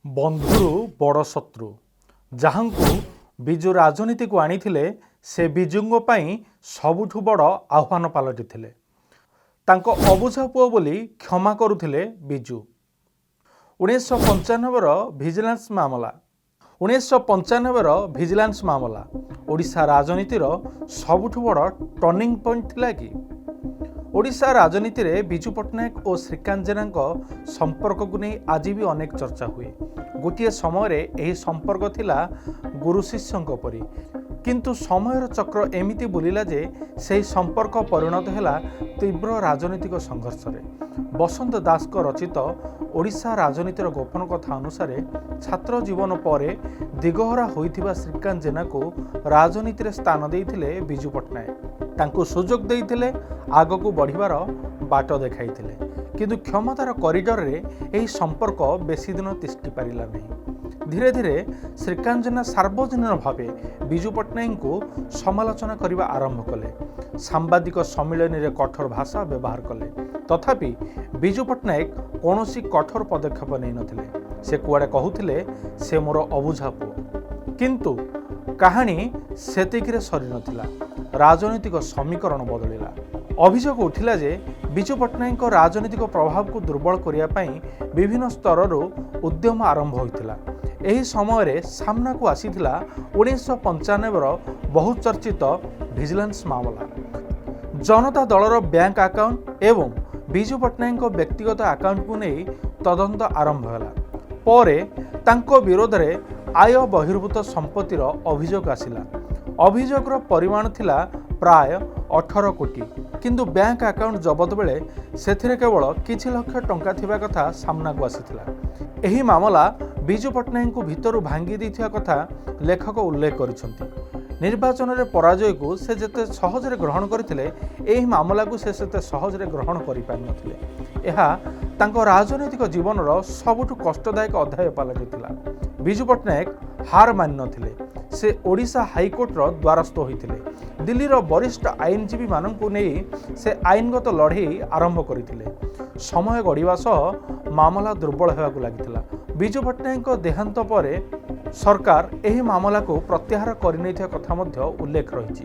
बंधुरु बड़ शत्रु जहांकु बिजु राजनीति को आनिथिले से बिजुंगो पई सबुठु बड़ आह्वान पलटिथिले। तांको अबुझा पुओ बोली क्षमा करुथिले बिजु। 1995 भिजिलेंस मामला 1995 भिजिलेंस मामला ओडिशा राजनीतिर सबुठु बड़ टर्निंग पॉइंट थिला कि ओडिशा राजनीति रे बिजु पट्टनायक और श्रीकांत जेना संपर्क को नहीं आज भी अनेक चर्चा हुए। गोटे समय यह संपर्क थिला गुरु शिष्यों परी, किंतु समयर चक्र एमिति बुलिला जे से संपर्क परिणत हैला तीव्र राजनीतिक संघर्ष रे। बसंत दास को रचित ओडिशा राजनीतिर गोपन कथा अनुसार छात्र जीवन पर दिगहरा होइथिबा श्रीकांत जेना को राजनीति रे स्थान देइथिले बिजु पट्टनायक। तांको सुजोग देइथिले, आगकू बढ़िबार बाट देखाइथिले, किंतु क्षमतार करिडर रे एही संपर्क बेसी दिन तिष्ठि पारिला नहीं। धीरे धीरे श्रीकांत जेना सार्वजनीन भावे बिजु पट्टनायक को समालोचना करने आरंभ कले। सांबादिक सम्मिलन रे कठोर भाषा व्यवहार कले, तथापि बिजु पट्टनायक कौनसी कठोर पदक्षेप नहीं नथिले। से कुआडे कहूथिले से मोर अबुझा पुओ, किंतु कहानी सेतिकिरे सरी नथिला। राजनीतिक समीकरण बदलिला। अभियोग उठिला जे बिजु पट्टनायक राजनीतिक प्रभाव को दुर्बल करिया पई विभिन्न स्तर उद्यम आरंभ होइतिला। एही समय सामना को आसीथिला 1995 बहुचर्चित भिजिलेंस मामला। जनता दलर बैंक अकाउंट एवं बिजु पट्टनायक व्यक्तिगत अकाउंट को नहीं तदंत आरंभ होला। परे तांको विरोध रे आय बहिर्भूत संपत्तिर अभियोग आसिला। अभियोगर परिमाण थिला प्राय 18 कोटी, किंतु बैंक अकाउंट जबत बेले सेथिरे केवल किछि लक्ष टंका थिबा कथा सामना को आसीथिला। एही मामला बिजु पट्टनायक को भितरु भांगी दैथिया कथा लेखक उल्लेख करिसंती। निर्वाचन रे पराजय को से जते सहजरे ग्रहण करथिले, एही मामला को से सेते सहजरे ग्रहण करि पारि नथिले। एहा तांको राजनैतिक जीवनर सबुठु कष्टदायक अध्याय पलटिथिला। बिजु पट्टनायक हार मानि नथिले। से ओडिशा हाईकोर्टर द्वारस्थ होइथिले। दिल्लीर वरिष्ठ आईनजीवी माननकु नेई से आईनगत लड़ाई आरंभ करथिले। समय गड़िबा सह मामला दुर्बल हेबाकु लागिथिला। बिजु पट्टनायक देहांत परे सरकार एही मामला को प्रत्याहार करिनैथिया कथा मध्य उल्लेख रहिछि।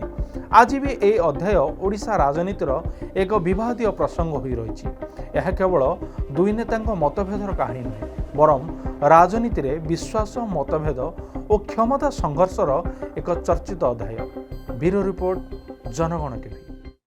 आज भी एही अध्याय ओडिशा राजनीतिर एक विवादीय प्रसंग होई रहिछि। यह केवल दुई नेतांक मतभेदर कहानी नुहे, बरं राजनीति रे विश्वास, मतभेद और क्षमता संघर्षर एक चर्चित अध्याय। ब्यूरो रिपोर्ट, जनगण टीवी।